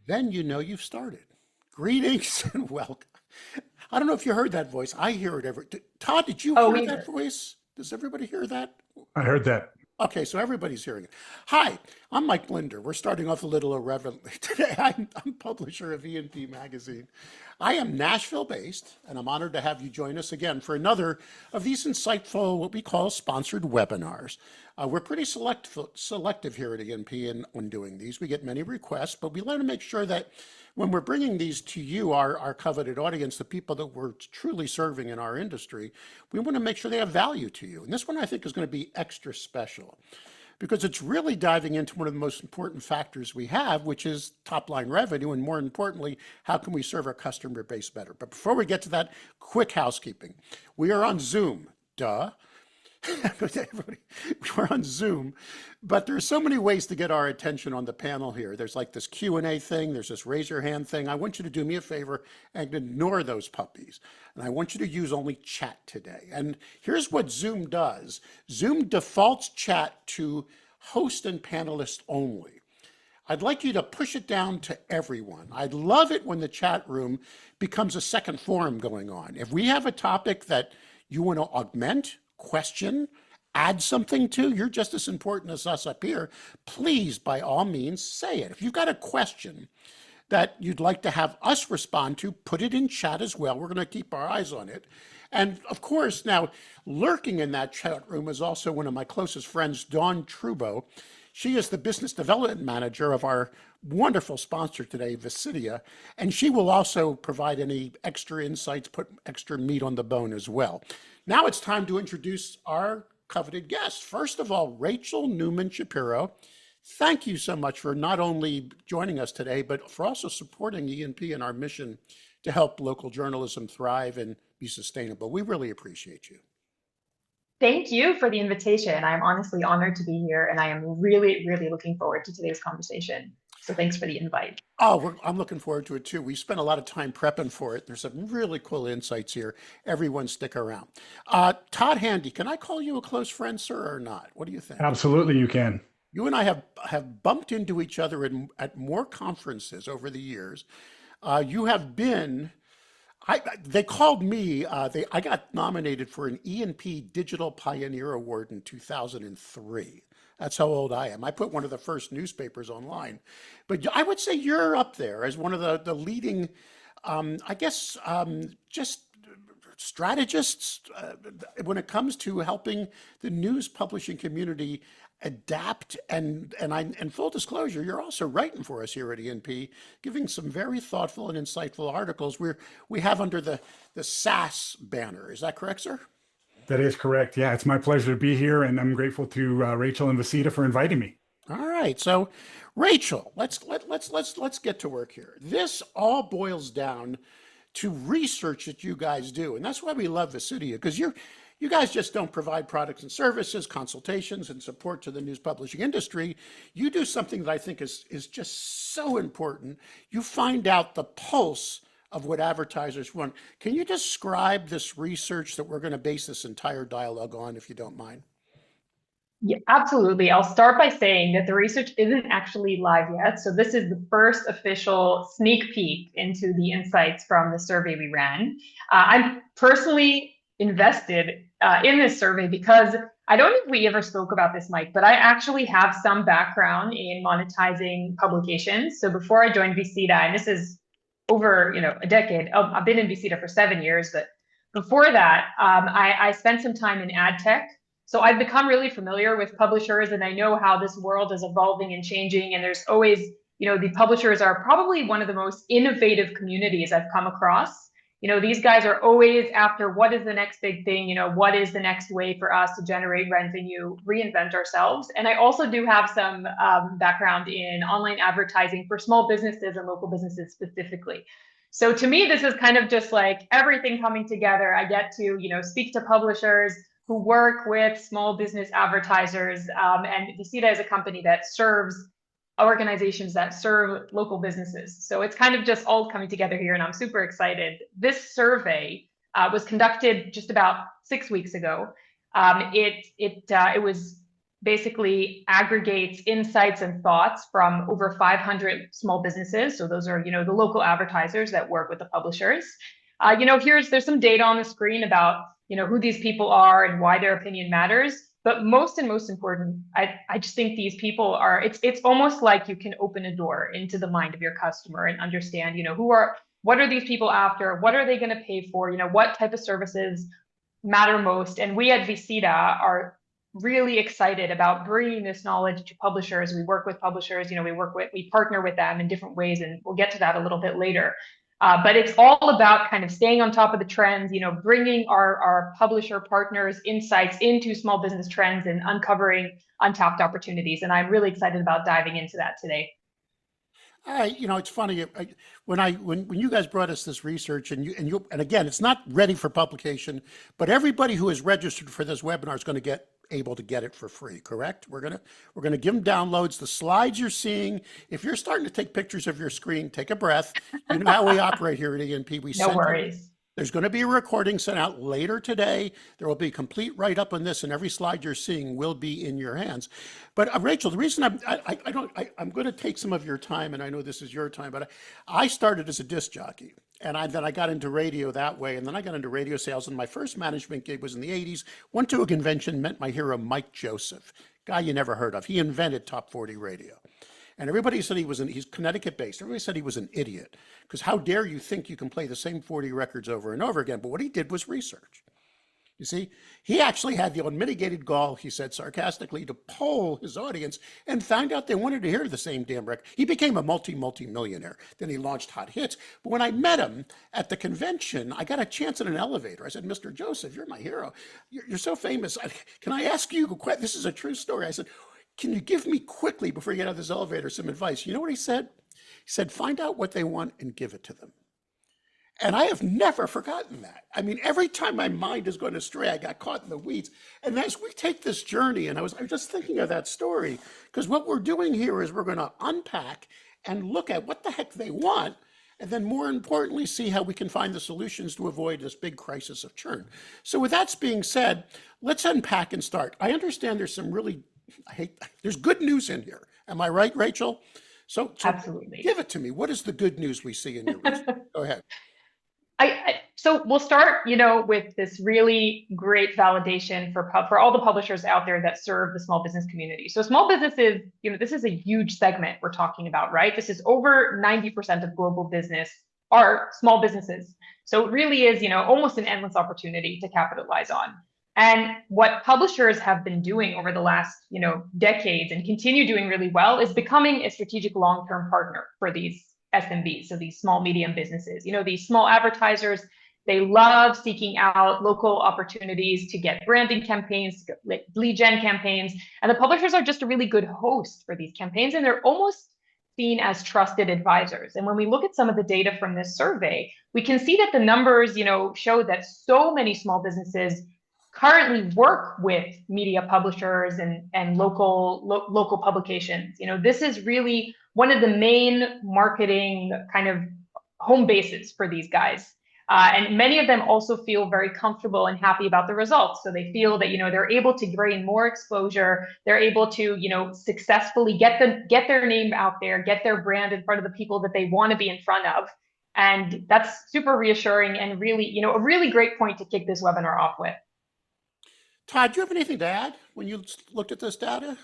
then you know you've started. Greetings and welcome. I don't know if you heard that voice. I hear it every. Todd, did you Oh, hear we that heard. voice? Does everybody hear that? I heard that. Okay, so everybody's hearing it. Hi, I'm Mike Linder. We're starting off a little irreverently today. I'm publisher of E&P Magazine. I am Nashville based, and I'm honored to have you join us again for another of these insightful, what we call sponsored webinars. We're pretty selective here at E&P in when doing these. We get many requests, but we want to make sure that when we're bringing these to you, our coveted audience, the people that we're truly serving in our industry, we want to make sure they have value to you. And this one I think is going to be extra special because it's really diving into one of the most important factors we have, which is top line revenue. And more importantly, how can we serve our customer base better? But before we get to that, quick housekeeping. We are on Zoom, duh. We're on Zoom, but there's so many ways to get our attention on the panel here. There's like this Q&A thing, there's this raise your hand thing. I want you to do me a favor and ignore those puppies. And I want you to use only chat today. And here's what Zoom does. Zoom defaults chat to host and panelists only. I'd like you to push it down to everyone. I'd love it when the chat room becomes a second forum going on. If we have a topic that you want to augment, question, add something to, you're just as important as us up here, please, by all means, say it. If you've got a question that you'd like to have us respond to, put it in chat as well. We're going to keep our eyes on it. And of course, now, lurking in that chat room is also one of my closest friends, Dawn Trubo. She is the business development manager of our wonderful sponsor today, Visidia, and she will also provide any extra insights, put extra meat on the bone as well. Now it's time to introduce our coveted guest. First of all, Rachel Nulman-Schapiro. Thank you so much for not only joining us today, but for also supporting E&P in our mission to help local journalism thrive and be sustainable. We really appreciate you. Thank you for the invitation. I'm honestly honored to be here, and I am really, really looking forward to today's conversation. So thanks for the invite. Oh, I'm looking forward to it too. We spent a lot of time prepping for it. There's some really cool insights here. Everyone stick around. Todd Handy, can I call you a close friend, sir, or not? What do you think? Absolutely, you can. You and I have bumped into each other at more conferences over the years. You have been, they called me, I got nominated for an E&P Digital Pioneer Award in 2003. That's how old I am. I put one of the first newspapers online. But I would say you're up there as one of the leading, just strategists when it comes to helping the news publishing community adapt. And full disclosure, you're also writing for us here at E&P, giving some very thoughtful and insightful articles we have under the SaaS banner. Is that correct, sir? That is correct. Yeah, it's my pleasure to be here, and I'm grateful to Rachel and Visidia for inviting me. All right, so Rachel, let's get to work here. This all boils down to research that you guys do, and that's why we love Visidia, because you guys just don't provide products and services, consultations, and support to the news publishing industry. You do something that I think is just so important. You find out the pulse of what advertisers want. Can you describe this research that we're going to base this entire dialogue on, if you don't mind? Yeah, absolutely. I'll start by saying that the research isn't actually live yet. So this is the first official sneak peek into the insights from the survey we ran. I'm personally invested in this survey because I don't think we ever spoke about this, Mike, but I actually have some background in monetizing publications. So before I joined Visidia, and this is over a decade. I've been in Visidia for 7 years, but before that, I spent some time in ad tech. So I've become really familiar with publishers, and I know how this world is evolving and changing. And there's always, the publishers are probably one of the most innovative communities I've come across. These guys are always after what is the next big thing, what is the next way for us to generate revenue, reinvent ourselves. And I also do have some background in online advertising for small businesses and local businesses specifically. So to me, this is kind of just like everything coming together. I get to, speak to publishers who work with small business advertisers, and Visidia is a company that serves organizations that serve local businesses. So it's kind of just all coming together here, and I'm super excited. This survey was conducted just about 6 weeks ago. It was basically aggregates insights and thoughts from over 500 small businesses. So those are, the local advertisers that work with the publishers. There's some data on the screen about, who these people are and why their opinion matters. But most important, I just think these people are, it's almost like you can open a door into the mind of your customer and understand, what are these people after? What are they going to pay for? What type of services matter most? And we at Visita are really excited about bringing this knowledge to publishers. We work with publishers, we partner with them in different ways, and we'll get to that a little bit later. But it's all about kind of staying on top of the trends, bringing our publisher partners insights into small business trends and uncovering untapped opportunities. And I'm really excited about diving into that today. It's funny when you guys brought us this research and again, it's not ready for publication, but everybody who is registered for this webinar is going to able to get it for free, correct? We're gonna give them downloads. The slides you're seeing, if you're starting to take pictures of your screen, take a breath. You know how we operate here at ENP. No worries. There's going to be a recording sent out later today. There will be a complete write-up on this, and every slide you're seeing will be in your hands. But Rachel, the reason I'm going to take some of your time, and I know this is your time, but I started as a disc jockey, and then I got into radio that way, and then I got into radio sales, and my first management gig was in the 80s. Went to a convention, met my hero, Mike Joseph, guy you never heard of. He invented Top 40 radio. And everybody said he's Connecticut based. Everybody said he was an idiot because how dare you think you can play the same 40 records over and over again? But what he did was research. You see, he actually had the unmitigated gall, he said sarcastically, to poll his audience and found out they wanted to hear the same damn record. He became a multi-millionaire. Then he launched Hot Hits. But when I met him at the convention, I got a chance in an elevator. I said, Mr. Joseph, you're my hero. You're so famous. Can I ask you, this is a true story. I said, can you give me quickly, before you get out of this elevator, some advice? You know what he said? He said, find out what they want and give it to them. And I have never forgotten that. I mean, every time my mind is going astray, I got caught in the weeds. And as we take this journey, and I was just thinking of that story, because what we're doing here is we're going to unpack and look at what the heck they want, and then more importantly, see how we can find the solutions to avoid this big crisis of churn. So with that being said, let's unpack and start. I understand there's some really there's good news in here. Am I right, Rachel? So Absolutely. Give it to me. What is the good news we see in your research? Go ahead. So we'll start, with this really great validation for all the publishers out there that serve the small business community. So small businesses, this is a huge segment we're talking about, right? This is over 90% of global business are small businesses. So it really is, almost an endless opportunity to capitalize on. And what publishers have been doing over the last, decades and continue doing really well is becoming a strategic long-term partner for these SMBs, so these small, medium businesses. These small advertisers, they love seeking out local opportunities to get branding campaigns, lead gen campaigns, and the publishers are just a really good host for these campaigns, and they're almost seen as trusted advisors. And when we look at some of the data from this survey, we can see that the numbers, show that so many small businesses currently work with media publishers and local publications. This is really one of the main marketing kind of home bases for these guys. And many of them also feel very comfortable and happy about the results. So they feel that, they're able to gain more exposure. They're able to, successfully get their name out there, get their brand in front of the people that they want to be in front of. And that's super reassuring and really, a really great point to kick this webinar off with. Todd, do you have anything to add when you looked at this data?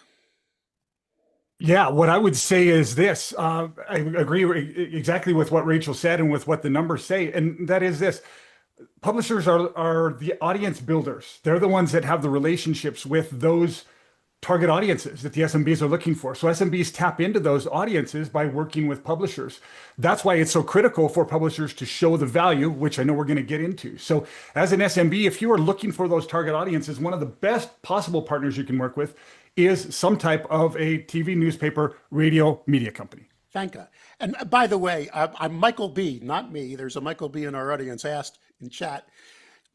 Yeah, what I would say is this. I agree exactly with what Rachel said and with what the numbers say. And that is this. Publishers are the audience builders. They're the ones that have the relationships with those target audiences that the SMBs are looking for. So SMBs tap into those audiences by working with publishers. That's why it's so critical for publishers to show the value, which I know we're going to get into. So as an SMB, if you are looking for those target audiences, one of the best possible partners you can work with is some type of a TV, newspaper, radio, media company. Thank God. And by the way, I'm Michael B, not me. There's a Michael B in our audience asked in chat.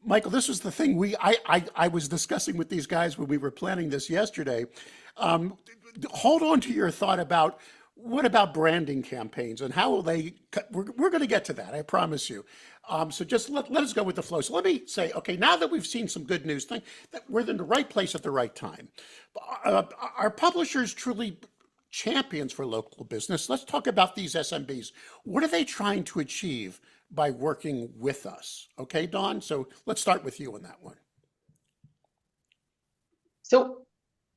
Michael, this was the thing I was discussing with these guys when we were planning this yesterday. Hold on to your thought about What about branding campaigns and how will they, we're going to get to that, I promise you. So just let us go with the flow. So let me say, okay, now that we've seen some good news, think that we're in the right place at the right time. Are publishers truly champions for local business? Let's talk about these SMBs. What are they trying to achieve by working with us? Okay, Dawn, so let's start with you on that one. So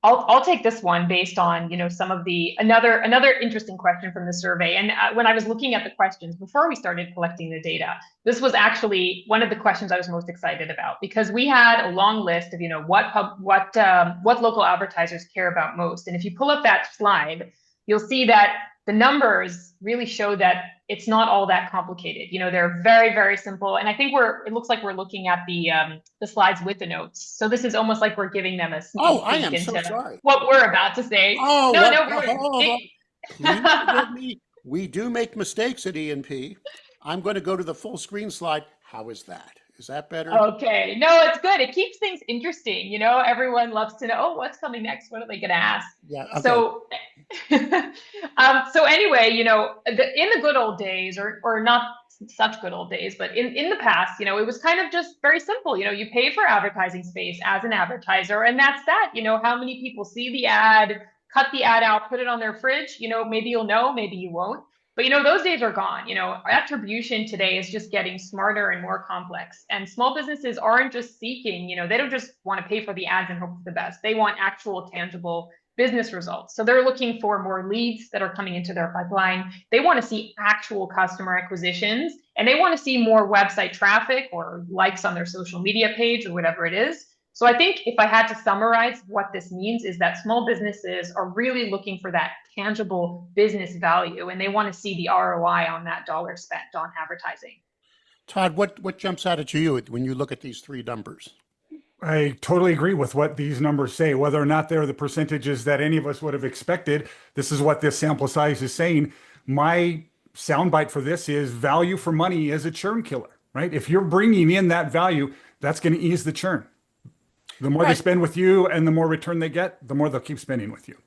I'll take this one based on, some of the another interesting question from the survey. And when I was looking at the questions before we started collecting the data, this was actually one of the questions I was most excited about, because we had a long list of, what local advertisers care about most. And if you pull up that slide, you'll see that the numbers really show that it's not all that complicated. They're very, very simple. And I think it looks like we're looking at the slides with the notes. So this is almost like we're giving them a sneak Oh, I peek am so into sorry. what we're about to say. Oh, No. please forgive me. We do make mistakes at E&P. I'm going to go to the full screen slide. How is that? Is that better? Okay. No, it's good. It keeps things interesting. Everyone loves to know, oh, what's coming next? What are they going to ask? Yeah. Okay. So, so anyway, in the good old days, or not such good old days, but in the past, it was kind of just very simple. You pay for advertising space as an advertiser, and that's that. How many people see the ad, cut the ad out, put it on their fridge, maybe you'll know, maybe you won't. But those days are gone. Attribution today is just getting smarter and more complex. And small businesses aren't just seeking, they don't just want to pay for the ads and hope for the best. They want actual tangible business results. So they're looking for more leads that are coming into their pipeline. They want to see actual customer acquisitions, and they want to see more website traffic or likes on their social media page or whatever it is. So I think if I had to summarize what this means is that small businesses are really looking for that tangible business value, and they want to see the ROI on that dollar spent on advertising. Todd, what jumps out at you when you look at these three numbers? I totally agree with what these numbers say. Whether or not they're the percentages that any of us would have expected, this is what this sample size is saying. My soundbite for this is value for money is a churn killer, right? If you're bringing in that value, that's going to ease the churn. The more they spend with you and the more return they get, the more they'll keep spending with you.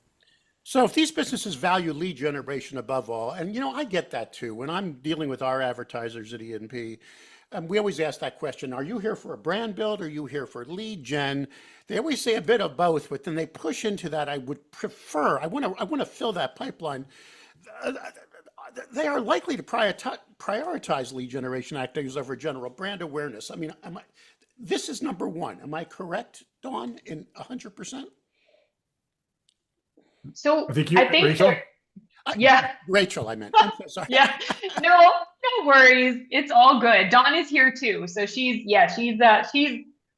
So if these businesses value lead generation above all, and I get that too. When I'm dealing with our advertisers at E&P, we always ask that question, are you here for a brand build? Or are you here for lead gen? They always say a bit of both, but then they push into that. I would prefer, I want to fill that pipeline. They are likely to prioritize lead generation activities over general brand awareness. I mean, this is number one. Am I correct, Dawn, in 100%? So I think Rachel? Yeah. Rachel, I meant. I'm so sorry. Yeah. No worries. It's all good. Dawn is here too. So she's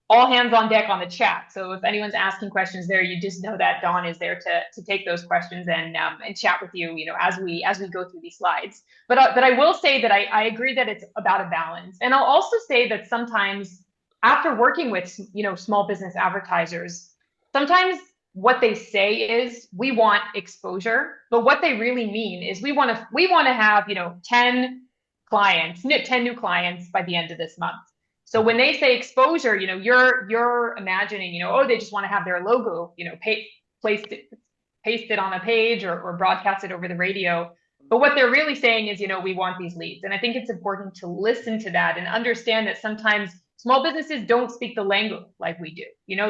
all hands on deck on the chat. So if anyone's asking questions there, you just know that Dawn is there to take those questions and chat with you, as we go through these slides. But I will say that I agree that it's about a balance. And I'll also say that sometimes after working with, small business advertisers, sometimes what they say is we want exposure, but what they really mean is we want to have, 10 new clients by the end of this month. So when they say exposure, you're imagining, they just want to have their logo, pasted on a page or broadcast it over the radio. But what they're really saying is, we want these leads. And I think it's important to listen to that and understand that sometimes small businesses don't speak the language like we do.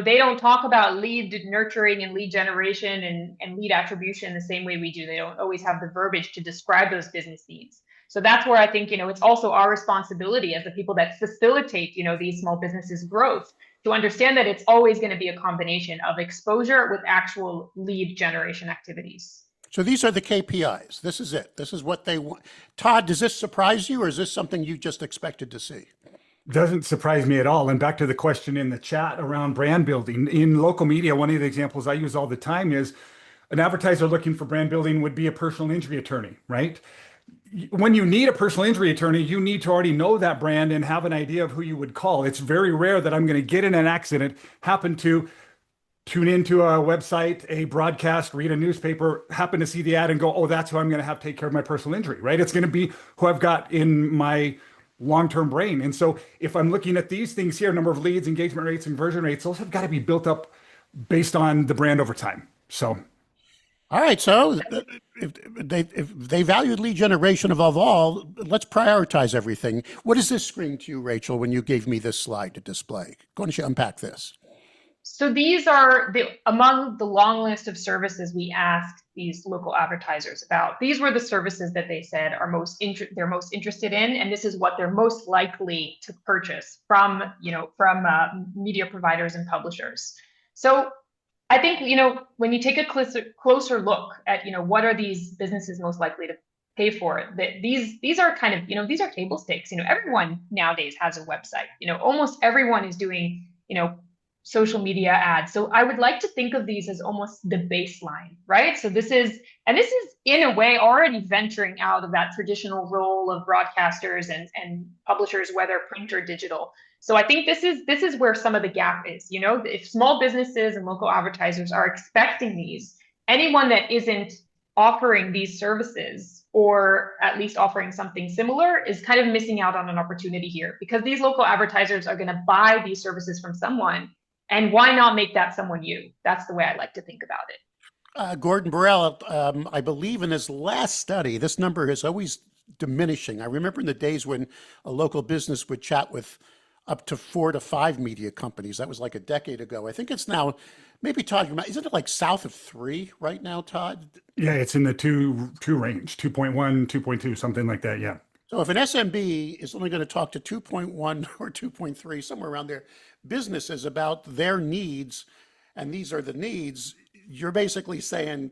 They don't talk about lead nurturing and lead generation and lead attribution the same way we do. They don't always have the verbiage to describe those business needs. So that's where I think, it's also our responsibility as the people that facilitate, these small businesses' growth to understand that it's always going to be a combination of exposure with actual lead generation activities. So these are the KPIs. This is it. This is what they want. Todd, does this surprise you, or is this something you just expected to see? Doesn't surprise me at all. And back to the question in the chat around brand building. In local media, one of the examples I use all the time is an advertiser looking for brand building would be a personal injury attorney, right? When you need a personal injury attorney, you need to already know that brand and have an idea of who you would call. It's very rare that I'm going to get in an accident, happen to tune into a website, a broadcast, read a newspaper, happen to see the ad and go, oh, that's who I'm going to have to take care of my personal injury, right? It's going to be who I've got in my long-term brain. And so if I'm looking at these things here, number of leads, engagement rates, conversion rates, those have got to be built up based on the brand over time. So All right, so if they valued lead generation above all, let's prioritize everything. What does this scream to you, Rachel, when you gave me this slide to display? Go ahead and unpack this. So these are among the long list of services we asked these local advertisers about. These were the services that they said are they're most interested in, and this is what they're most likely to purchase from media providers and publishers. So I think when you take a closer look at what are these businesses most likely to pay for, that these are kind of these are table stakes. Everyone nowadays has a website. Almost everyone is doing social media ads. So I would like to think of these as almost the baseline, right? So this is in a way already venturing out of that traditional role of broadcasters and publishers, whether print or digital. So I think this is where some of the gap is. If small businesses and local advertisers are expecting these, anyone that isn't offering these services or at least offering something similar is kind of missing out on an opportunity here, because these local advertisers are going to buy these services from someone. And why not make that someone you? That's the way I like to think about it. Gordon Burrell, I believe in his last study, this number is always diminishing. I remember in the days when a local business would chat with up to 4 to 5 media companies. That was like a decade ago. I think it's now maybe Todd, isn't it like south of 3 right now, Todd? Yeah, it's in the two range, 2.1, 2.2, something like that. Yeah. So if an SMB is only going to talk to 2.1 or 2.3, somewhere around there, businesses about their needs, and these are the needs, you're basically saying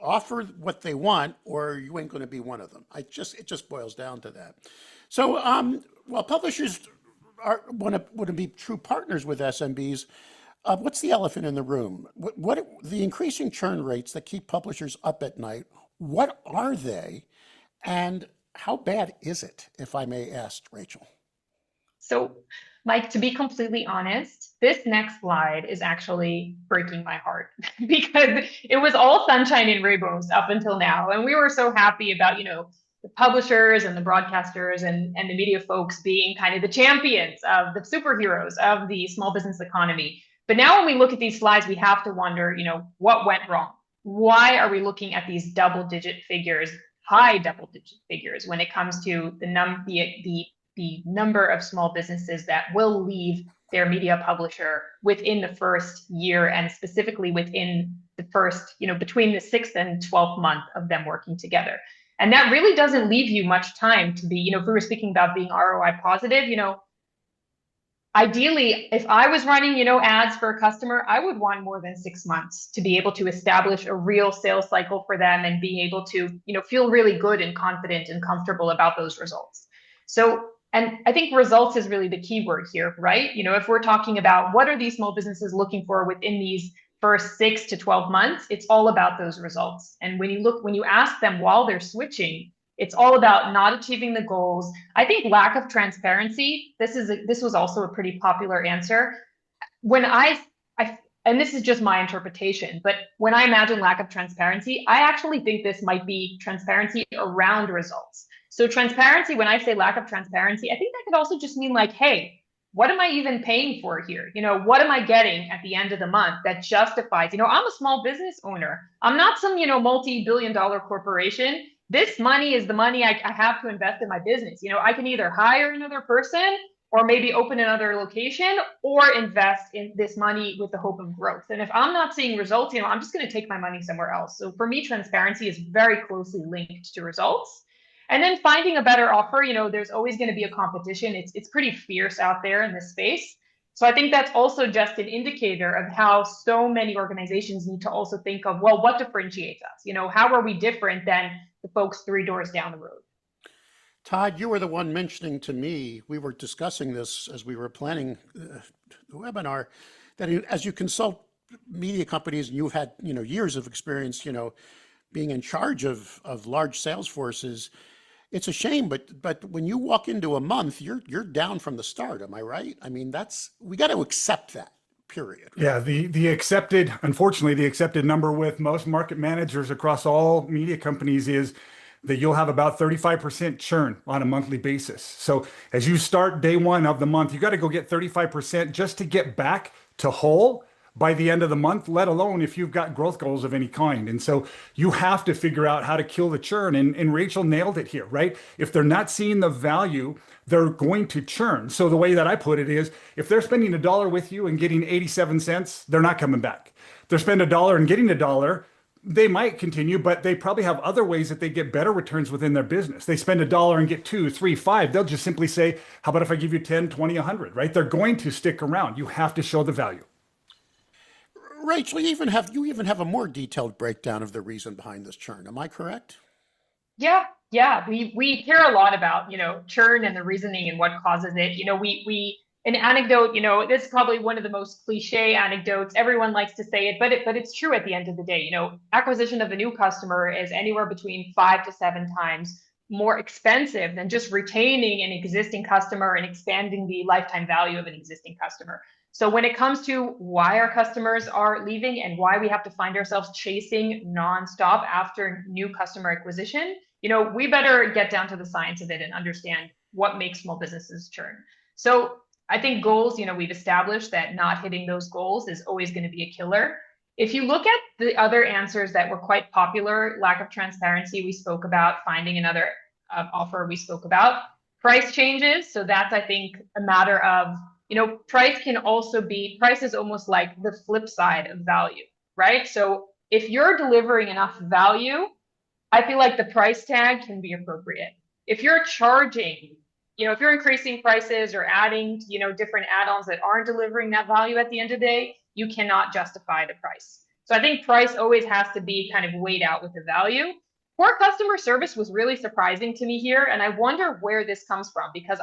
offer what they want or you ain't going to be one of them. It just boils down to that. So while publishers want to be true partners with SMBs, what's the elephant in the room? What the increasing churn rates that keep publishers up at night? What are they, and how bad is it, if I may ask, Rachel? So, Mike, to be completely honest, this next slide is actually breaking my heart because it was all sunshine and rainbows up until now. And we were so happy about, the publishers and the broadcasters and the media folks being kind of the champions of the superheroes of the small business economy. But now when we look at these slides, we have to wonder, what went wrong? Why are we looking at these double-digit figures, high double-digit figures, when it comes to the number of small businesses that will leave their media publisher within the first year, and specifically within the first, between the 6th and 12th month of them working together? And that really doesn't leave you much time to be, if we were speaking about being ROI positive, ideally, if I was running, ads for a customer, I would want more than 6 months to be able to establish a real sales cycle for them and be able to, feel really good and confident and comfortable about those results. So, and I think results is really the key word here, right? If we're talking about what are these small businesses looking for within these first 6 to 12 months, it's all about those results. And when you ask them while they're switching, it's all about not achieving the goals. I think lack of transparency. This was also a pretty popular answer. And this is just my interpretation, but when I imagine lack of transparency, I actually think this might be transparency around results. So transparency, when I say lack of transparency, I think that could also just mean like, hey, what am I even paying for here? What am I getting at the end of the month that justifies, I'm a small business owner. I'm not some, multi-billion-dollar corporation. This money is the money I have to invest in my business. I can either hire another person or maybe open another location or invest in this money with the hope of growth. And if I'm not seeing results, I'm just going to take my money somewhere else. So for me, transparency is very closely linked to results. And then finding a better offer, there's always going to be a competition. It's pretty fierce out there in this space. So I think that's also just an indicator of how so many organizations need to also think of, well, what differentiates us? How are we different than the folks 3 doors down the road? Todd, you were the one mentioning to me, we were discussing this as we were planning the webinar, that as you consult media companies and you've had, years of experience, being in charge of large sales forces, it's a shame, but when you walk into a month, you're down from the start. Am I right? I mean, we got to accept that, period. Right? Yeah, unfortunately, the accepted number with most market managers across all media companies is that you'll have about 35% churn on a monthly basis. So as you start day one of the month, you got to go get 35% just to get back to whole by the end of the month, let alone if you've got growth goals of any kind. And so you have to figure out how to kill the churn. And Rachel nailed it here, right? If they're not seeing the value, they're going to churn. So the way that I put it is, if they're spending $1 with you and getting 87 cents, they're not coming back. If they're spending $1 and getting $1, they might continue, but they probably have other ways that they get better returns within their business. They spend $1 and get 2, 3, 5. They'll just simply say, how about if I give you 10, 20, 100, right? They're going to stick around. You have to show the value. Rachel, you even have a more detailed breakdown of the reason behind this churn. Am I correct? Yeah, yeah. We care a lot about, churn and the reasoning and what causes it. An anecdote, this is probably one of the most cliche anecdotes. Everyone likes to say it, but it's true at the end of the day. Acquisition of a new customer is anywhere between 5 to 7 times more expensive than just retaining an existing customer and expanding the lifetime value of an existing customer. So when it comes to why our customers are leaving and why we have to find ourselves chasing nonstop after new customer acquisition, we better get down to the science of it and understand what makes small businesses churn. So I think goals, we've established that not hitting those goals is always going to be a killer. If you look at the other answers that were quite popular, lack of transparency, we spoke about, finding another offer, we spoke about, price changes. So that's, I think, a matter of, price is almost like the flip side of value, right? So if you're delivering enough value, I feel like the price tag can be appropriate. If you're charging, if you're increasing prices or adding, different add-ons that aren't delivering that value at the end of the day, you cannot justify the price. So I think price always has to be kind of weighed out with the value. Poor customer service was really surprising to me here. And I wonder where this comes from, because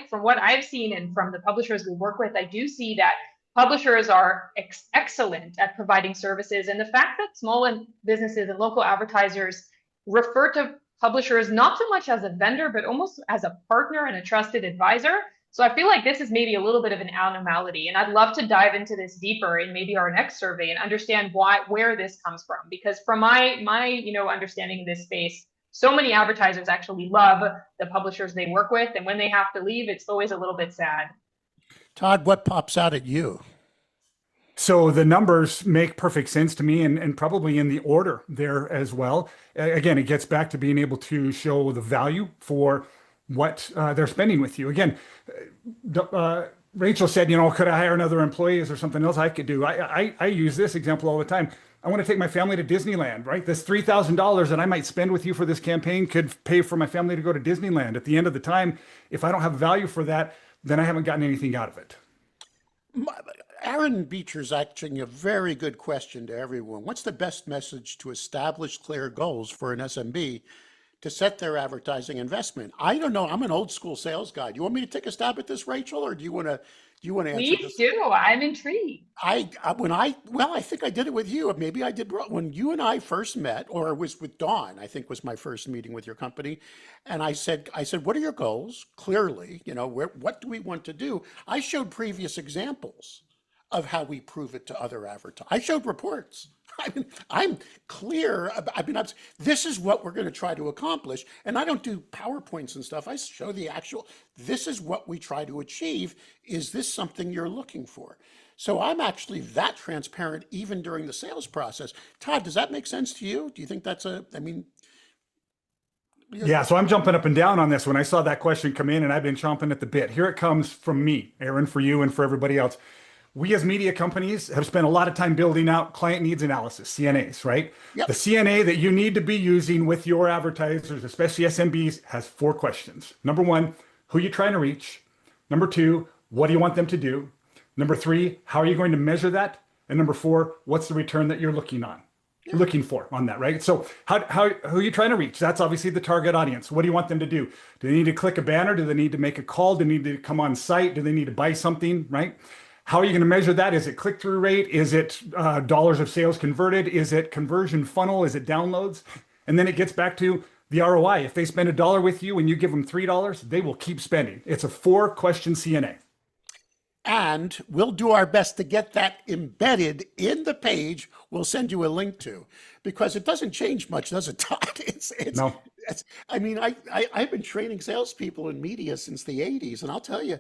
from what I've seen and from the publishers we work with, I do see that publishers are excellent at providing services. And the fact that small businesses and local advertisers refer to publishers not so much as a vendor, but almost as a partner and a trusted advisor. So I feel like this is maybe a little bit of an anomaly, and I'd love to dive into this deeper in maybe our next survey and understand where this comes from. Because from my understanding of this space, so many advertisers actually love the publishers they work with, and when they have to leave, it's always a little bit sad. Todd, what pops out at you? So the numbers make perfect sense to me, and probably in the order there as well. Again, it gets back to being able to show the value for what they're spending with you. Again, Rachel said, could I hire another employee? Is there something else I could do? I use this example all the time. I want to take my family to Disneyland, right? This $3,000 that I might spend with you for this campaign could pay for my family to go to Disneyland. At the end of the time, if I don't have value for that, then I haven't gotten anything out of it. Aaron Beecher's asking a very good question to everyone. What's the best message to establish clear goals for an SMB to set their advertising investment? I don't know. I'm an old school sales guy. Do you want me to take a stab at this, Rachel, or do you want to answer Please this? do. I'm intrigued. I think I did it with you. Maybe I did when you and I first met, or it was with Dawn, I think was my first meeting with your company. And I said, what are your goals? Clearly, what do we want to do? I showed previous examples of how we prove it to other advertisers. I showed reports. I'm clear. This is what we're going to try to accomplish. And I don't do PowerPoints and stuff. I show the actual, this is what we try to achieve. Is this something you're looking for? So I'm actually that transparent even during the sales process. Todd, does that make sense to you? Do you think that's Yeah, so I'm jumping up and down on this when I saw that question come in, and I've been chomping at the bit. Here it comes from me, Aaron, for you and for everybody else. We as media companies have spent a lot of time building out client needs analysis, CNAs, right? Yep. The CNA that you need to be using with your advertisers, especially SMBs, has 4 questions. Number 1, who are you trying to reach? Number 2, what do you want them to do? Number 3, how are you going to measure that? And number 4, what's the return that you're looking for on that, right? So who are you trying to reach? That's obviously the target audience. What do you want them to do? Do they need to click a banner? Do they need to make a call? Do they need to come on site? Do they need to buy something, right? How are you going to measure that? Is it click-through rate? Is it dollars of sales converted? Is it conversion funnel? Is it downloads? And then it gets back to the ROI. If they spend $1 with you and you give them $3, they will keep spending. It's a 4-question CNA. And we'll do our best to get that embedded in the page we'll send you a link to, because it doesn't change much, does it, Todd? No. I've been training salespeople in media since the 80s, and I'll tell you,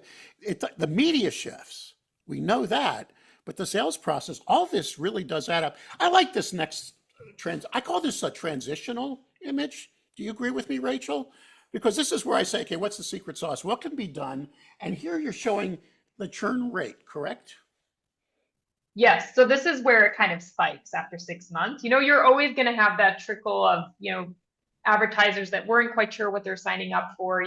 the media chefs, we know that, but the sales process, all this really does add up. I like this next I call this a transitional image. Do you agree with me, Rachel? Because this is where I say, okay, what's the secret sauce? What can be done? And here you're showing the churn rate, correct? Yes. So this is where it kind of spikes after 6 months. You're always going to have that trickle of, advertisers that weren't quite sure what they're signing up for,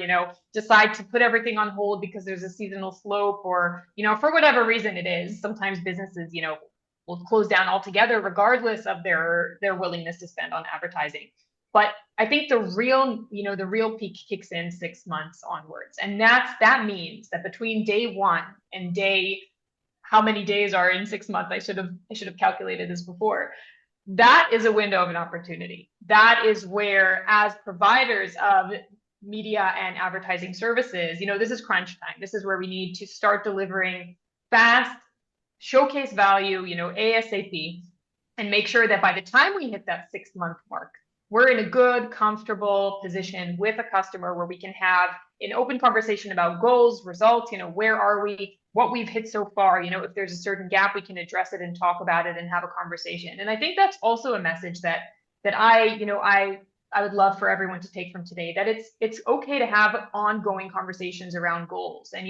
decide to put everything on hold because there's a seasonal slope or, for whatever reason it is. Sometimes businesses, will close down altogether regardless of their willingness to spend on advertising. But I think the real peak kicks in 6 months onwards. And that means that between day one and how many days are in 6 months? I should have calculated this before. That is a window of an opportunity. That is where, as providers of media and advertising services, this is crunch time. This is where we need to start delivering fast, showcase value, ASAP, and make sure that by the time we hit that 6 month mark, we're in a good, comfortable position with a customer where we can have an open conversation about goals, results, where are we, what we've hit so far, if there's a certain gap, we can address it and talk about it and have a conversation. And I think that's also a message that I would love for everyone to take from today, that it's okay to have ongoing conversations around goals. And,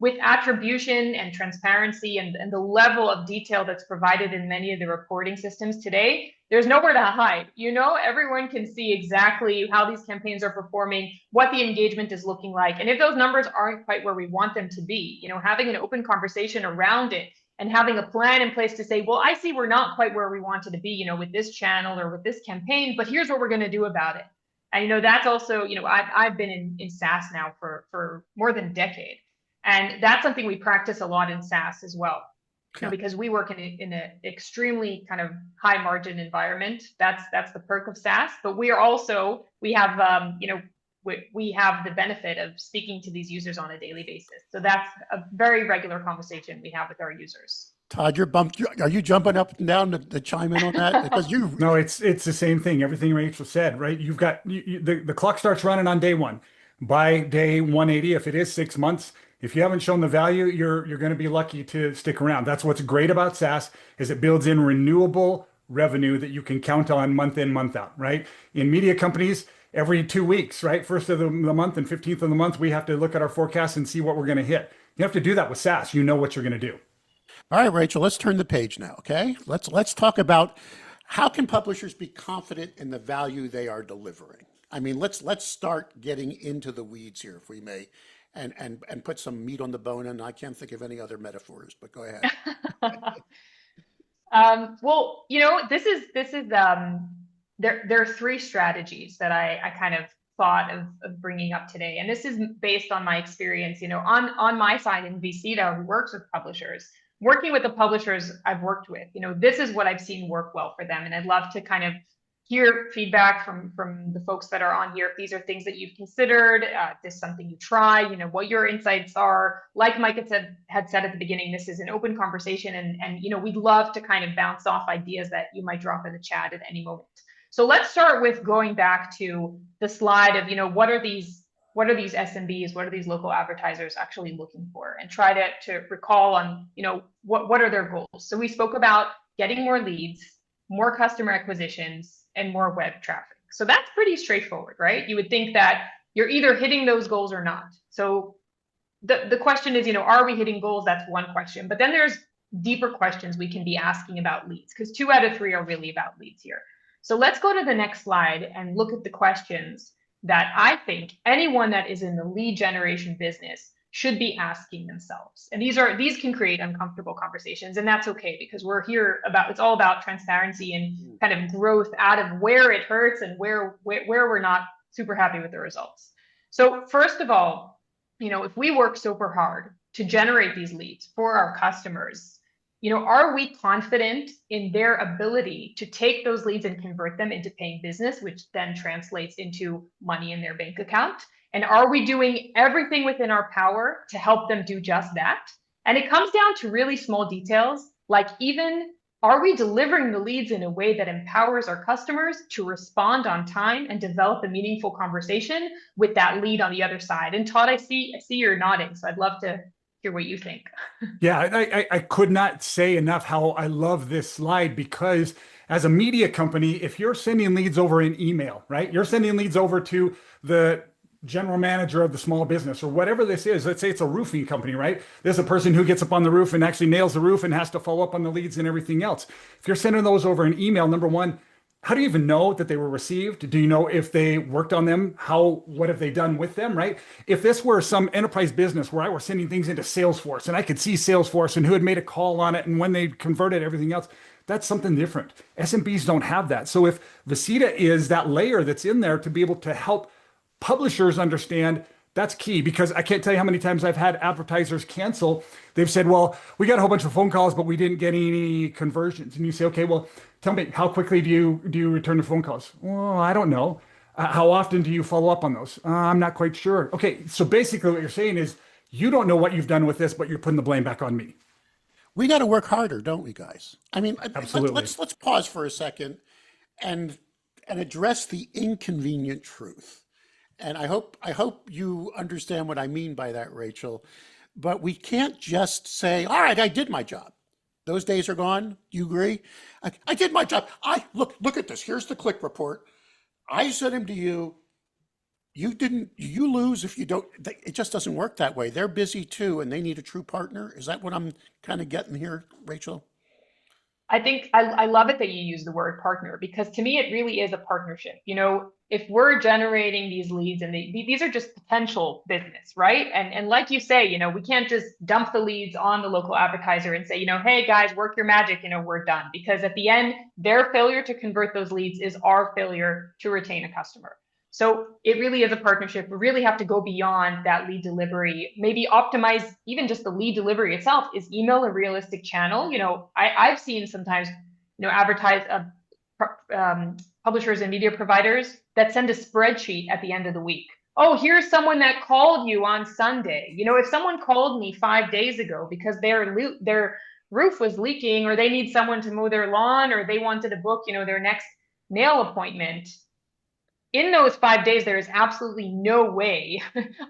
with attribution and transparency and the level of detail that's provided in many of the reporting systems today, there's nowhere to hide. Everyone can see exactly how these campaigns are performing, what the engagement is looking like. And if those numbers aren't quite where we want them to be, having an open conversation around it and having a plan in place to say, well, I see we're not quite where we wanted to be, with this channel or with this campaign, but here's what we're going to do about it. And, that's also, I've been in SaaS now for more than a decade. And that's something we practice a lot in SaaS as well, because we work in an extremely kind of high margin environment. That's the perk of SaaS. But we have the benefit of speaking to these users on a daily basis. So that's a very regular conversation we have with our users. Todd, are you jumping up and down to chime in on that? Because No, it's the same thing. Everything Rachel said, right? You've got the clock starts running on day one. By day 180, if it is 6 months, if you haven't shown the value, you're going to be lucky to stick around. That's what's great about SaaS, is it builds in renewable revenue that you can count on month in, month out, right? In media companies, every 2 weeks, right? First of the month and 15th of the month, we have to look at our forecast and see what we're going to hit. You have to do that with SaaS. You know what you're going to do. All right, Rachel, let's turn the page now, okay? Let's talk about how can publishers be confident in the value they are delivering? I mean, let's start getting into the weeds here, if we may, and put some meat on the bone. And I can't think of any other metaphors, but go ahead. Well, this is there are three strategies that I kind of thought of bringing up today, and this is based on my experience. On my side in VCTA, who works with publishers, working with the publishers I've worked with, this is what I've seen work well for them, and I'd love to kind of hear feedback from the folks that are on here. If these are things that you've considered, if this is something you try, what your insights are. Like Mike had said at the beginning, this is an open conversation, and we'd love to kind of bounce off ideas that you might drop in the chat at any moment. So let's start with going back to the slide of, what are these SMBs, what are these local advertisers actually looking for, and try to recall on, what are their goals. So we spoke about getting more leads, more customer acquisitions, and more web traffic. So that's pretty straightforward, right? You would think that you're either hitting those goals or not. So the question is, are we hitting goals? That's one question. But then there's deeper questions we can be asking about leads, because 2 out of 3 are really about leads here. So let's go to the next slide and look at the questions that I think anyone that is in the lead generation business should be asking themselves. And these can create uncomfortable conversations, and that's okay, because we're here it's all about transparency and kind of growth out of where it hurts and where we're not super happy with the results. So first of all, if we work super hard to generate these leads for our customers, are we confident in their ability to take those leads and convert them into paying business, which then translates into money in their bank account? And are we doing everything within our power to help them do just that? And it comes down to really small details, like even, are we delivering the leads in a way that empowers our customers to respond on time and develop a meaningful conversation with that lead on the other side? And Todd, I see you're nodding, so I'd love to hear what you think. Yeah, I could not say enough how I love this slide, because as a media company, if you're sending leads over an email, right? You're sending leads over to the general manager of the small business or whatever this is. Let's say it's a roofing company, right? There's a person who gets up on the roof and actually nails the roof and has to follow up on the leads and everything else. If you're sending those over an email, number one, how do you even know that they were received? Do you know if they worked on them? What have they done with them, right? If this were some enterprise business where I were sending things into Salesforce and I could see Salesforce and who had made a call on it and when they converted everything else, that's something different. SMBs don't have that. So if Visita is that layer that's in there to be able to help publishers understand, that's key, because I can't tell you how many times I've had advertisers cancel. They've said, well, we got a whole bunch of phone calls, but we didn't get any conversions. And you say, okay, well, tell me, how quickly do you return the phone calls? Well, I don't know. How often do you follow up on those? I'm not quite sure. Okay, so basically what you're saying is you don't know what you've done with this, but you're putting the blame back on me. We got to work harder, don't we, guys? I mean, Absolutely. let's pause for a second and address the inconvenient truth. And I hope you understand what I mean by that, Rachel. But we can't just say, all right, I did my job. Those days are gone. Do you agree? I did my job. Look at this. Here's the click report. I sent him to you. You didn't, you lose if you don't. It just doesn't work that way. They're busy too, and they need a true partner. Is that what I'm kind of getting here, Rachel? I think I love it that you use the word partner, because to me, it really is a partnership. If we're generating these leads and these are just potential business, right? And like you say, we can't just dump the leads on the local advertiser and say, hey guys, work your magic, we're done. Because at the end, their failure to convert those leads is our failure to retain a customer. So it really is a partnership. We really have to go beyond that lead delivery, maybe optimize even just the lead delivery itself. Is email a realistic channel? I've seen sometimes, publishers and media providers that send a spreadsheet at the end of the week. Oh, here's someone that called you on Sunday. If someone called me 5 days ago because their roof was leaking, or they need someone to mow their lawn, or they wanted to book, their next nail appointment, in those 5 days, there is absolutely no way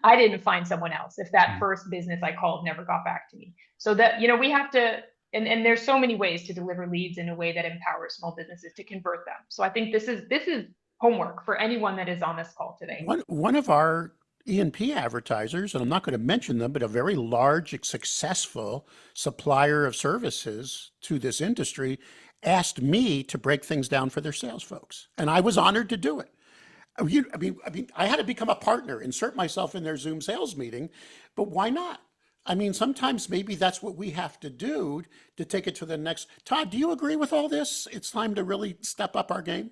I didn't find someone else if that first business I called never got back to me. So that, we have to, and there's so many ways to deliver leads in a way that empowers small businesses to convert them. So I think this is homework for anyone that is on this call today. One of our E&P advertisers, and I'm not going to mention them, but a very large, successful supplier of services to this industry, asked me to break things down for their sales folks. And I was honored to do it. I had to become a partner, insert myself in their Zoom sales meeting, but why not? Sometimes maybe that's what we have to do to take it to the next. Todd, do you agree with all this? It's time to really step up our game.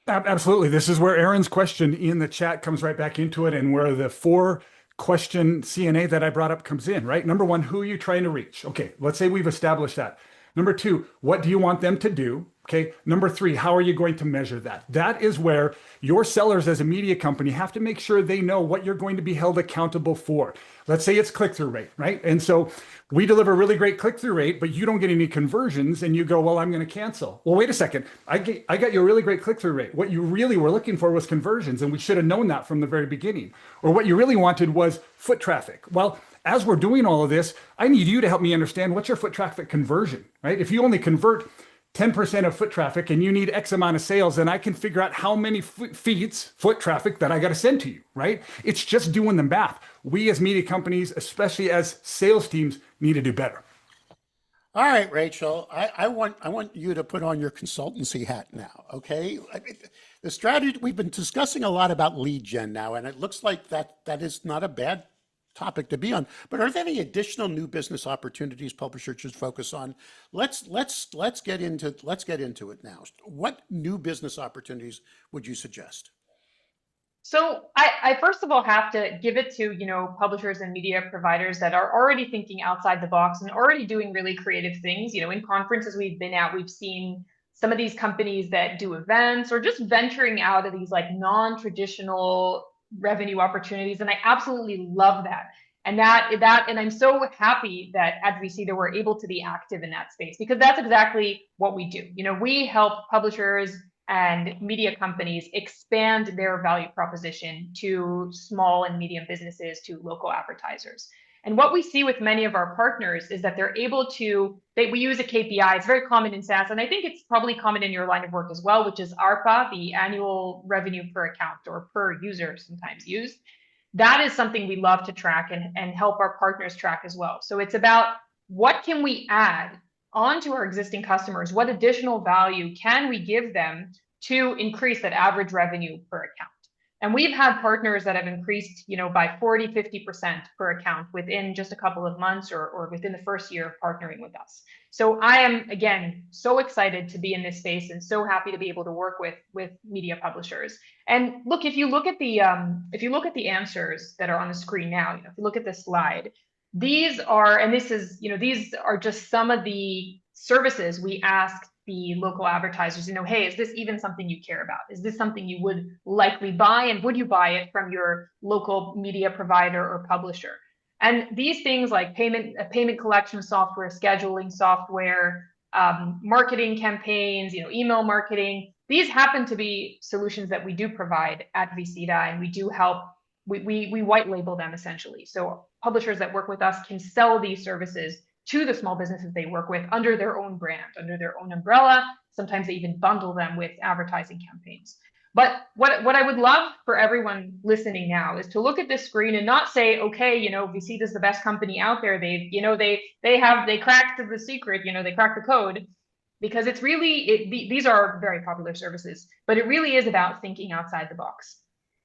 Absolutely. This is where Aaron's question in the chat comes right back into it, and where the 4-question CNA that I brought up comes in, right? Number one, who are you trying to reach? Okay, let's say we've established that. Number two, what do you want them to do? Okay. Number three, how are you going to measure that? That is where your sellers as a media company have to make sure they know what you're going to be held accountable for. Let's say it's click-through rate, right? And so we deliver a really great click-through rate, but you don't get any conversions, and you go, well, I'm going to cancel. Well, wait a second. I got you a really great click-through rate. What you really were looking for was conversions, and we should have known that from the very beginning. Or what you really wanted was foot traffic. Well, as we're doing all of this, I need you to help me understand what's your foot traffic conversion, right? If you only convert 10% of foot traffic and you need X amount of sales, then I can figure out how many foot traffic that I got to send to you, right? It's just doing the math. We as media companies, especially as sales teams, need to do better. All right, Rachel, I want you to put on your consultancy hat now, okay? The strategy, we've been discussing a lot about lead gen now, and it looks like that is not a bad topic to be on, but are there any additional new business opportunities publishers should focus on? Let's get into it now. What new business opportunities would you suggest? So I first of all have to give it to, publishers and media providers that are already thinking outside the box and already doing really creative things. In conferences we've been at, we've seen some of these companies that do events or just venturing out of these like non-traditional revenue opportunities. And I absolutely love that. And and I'm so happy that at Visita we're able to be active in that space, because that's exactly what we do. We help publishers and media companies expand their value proposition to small and medium businesses, to local advertisers. And what we see with many of our partners is that they're able to, we use a KPI. It's very common in SaaS, and I think it's probably common in your line of work as well, which is ARPA, the annual revenue per account or per user sometimes used. That is something we love to track and help our partners track as well. So it's about what can we add onto our existing customers? What additional value can we give them to increase that average revenue per account? And we've had partners that have increased, by 40, 50% per account within just a couple of months or within the first year of partnering with us. So I am, again, so excited to be in this space and so happy to be able to work with media publishers. And look, if you look at the answers that are on the screen now, if you look at this slide, these are just some of the services we ask the local advertisers, hey, is this even something you care about? Is this something you would likely buy? And would you buy it from your local media provider or publisher? And these things like payment collection software, scheduling software, marketing campaigns, email marketing, these happen to be solutions that we do provide at VCDA, and we do help. We white label them essentially. So publishers that work with us can sell these services to the small businesses they work with under their own brand, under their own umbrella. Sometimes they even bundle them with advertising campaigns. But what I would love for everyone listening now is to look at this screen and not say, okay, VC is the best company out there. They cracked the secret, they cracked the code, because it's really, these are very popular services, but it really is about thinking outside the box.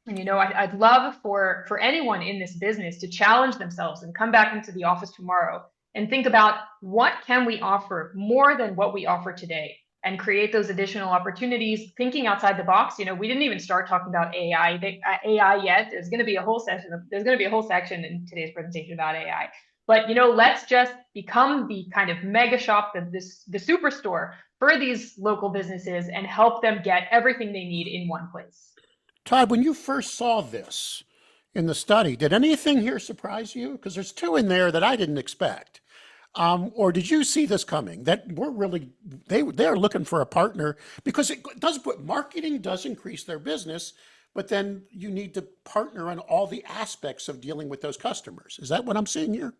And I'd love for anyone in this business to challenge themselves and come back into the office tomorrow and think about what can we offer more than what we offer today, and create those additional opportunities, thinking outside the box. We didn't even start talking about AI yet. There's going to be a whole section in today's presentation about AI. But let's just become the kind of mega shop, the superstore for these local businesses, and help them get everything they need in one place. Todd, when you first saw this in the study, did anything here surprise you? Because there's two in there that I didn't expect. Or did you see this coming? That they're looking for a partner, because marketing does increase their business, but then you need to partner on all the aspects of dealing with those customers. Is that what I'm seeing here?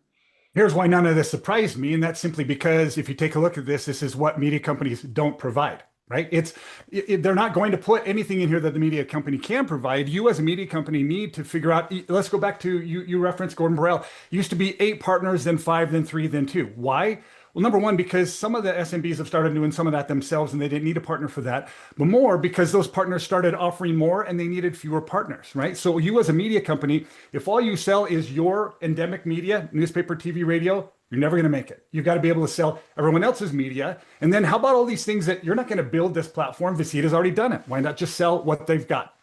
Here's why none of this surprised me, and that's simply because if you take a look at this is what media companies don't provide. Right? They're not going to put anything in here that the media company can provide. You as a media company need to figure out, let's go back to, you referenced Gordon Borrell, used to be 8 partners, then 5, then 3, then 2. Why? Well, number one, because some of the SMBs have started doing some of that themselves and they didn't need a partner for that, but more because those partners started offering more and they needed fewer partners, right? So you as a media company, if all you sell is your endemic media, newspaper, TV, radio, you're never going to make it. You've got to be able to sell everyone else's media. And then how about all these things that you're not going to build this platform? VCDA's already done it. Why not just sell what they've got?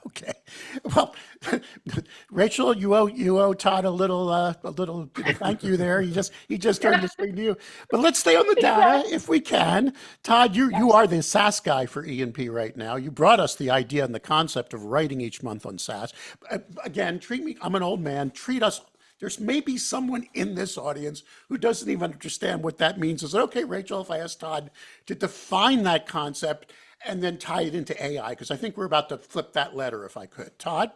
Okay. Well, Rachel, you owe Todd a little thank you there. He just turned the screen to you. But let's stay on the data if we can. Todd, you are the SaaS guy for E&P right now. You brought us the idea and the concept of writing each month on SaaS. Again, I'm an old man. Treat us. There's maybe someone in this audience who doesn't even understand what that means. Is it okay, Rachel, if I ask Todd to define that concept and then tie it into AI? Because I think we're about to flip that letter, if I could. Todd?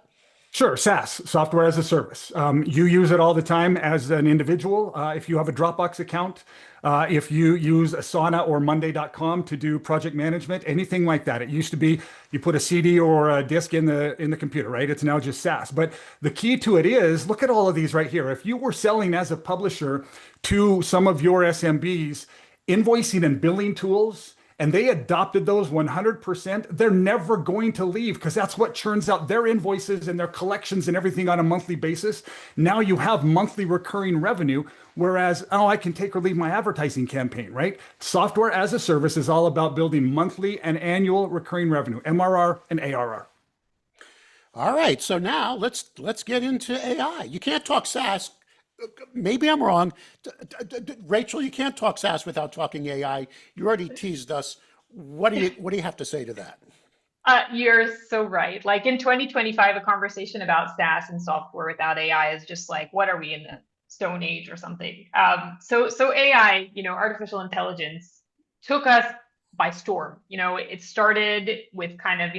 Sure, SaaS, software as a service. You use it all the time as an individual. If you have a Dropbox account, if you use Asana or Monday.com to do project management, anything like that. It used to be you put a CD or a disk in the computer, right? It's now just SaaS. But the key to it is, look at all of these right here. If you were selling as a publisher to some of your SMBs, invoicing and billing tools, and they adopted those 100%, they're never going to leave, because that's what churns out their invoices and their collections and everything on a monthly basis. Now you have monthly recurring revenue, whereas, I can take or leave my advertising campaign, right? Software as a service is all about building monthly and annual recurring revenue, MRR and ARR. All right, so now let's get into AI. You can't talk SaaS. Maybe I'm wrong. Rachel, you can't talk SaaS without talking AI. You already teased us. What do you have to say to that? You're so right. Like in 2025, a conversation about SaaS and software without AI is just like, what are we in the Stone Age or something? So AI, artificial intelligence took us by storm. It started with kind of,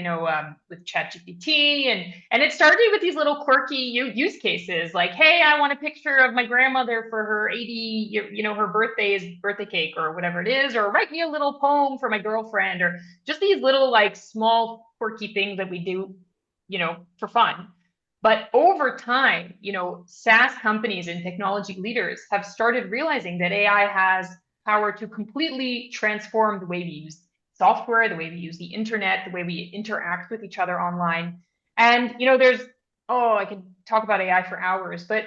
with ChatGPT, and it started with these little quirky use cases like, hey, I want a picture of my grandmother for her 80, her birthday cake or whatever it is, or write me a little poem for my girlfriend, or just these little like small quirky things that we do, for fun. But over time, SaaS companies and technology leaders have started realizing that AI has power to completely transform the way we use software, the way we use the internet, the way we interact with each other online. And, I can talk about AI for hours, but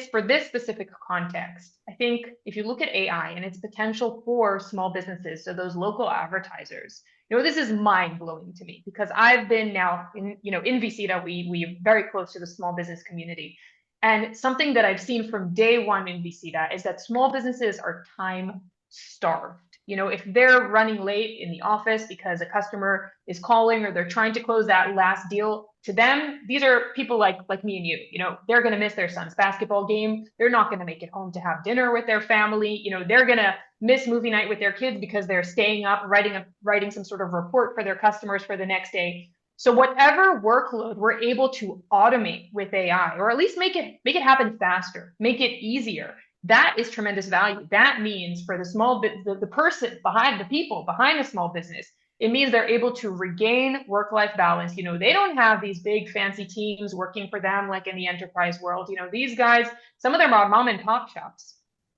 for this specific context, I think if you look at AI and its potential for small businesses, so those local advertisers, this is mind blowing to me because I've been now in Visita, we are very close to the small business community. And something that I've seen from day one in Visita is that small businesses are time starved. If they're running late in the office because a customer is calling or they're trying to close that last deal, to them, these are people like me and you. They're going to miss their son's basketball game. They're not going to make it home to have dinner with their family. They're going to miss movie night with their kids because they're staying up writing some sort of report for their customers for the next day. So whatever workload we're able to automate with AI, or at least make it happen faster, make it easier, that is tremendous value. That means for the person behind the people behind a small business, it means they're able to regain work-life balance. They don't have these big fancy teams working for them like in the enterprise world. These guys, some of them are mom and pop shops,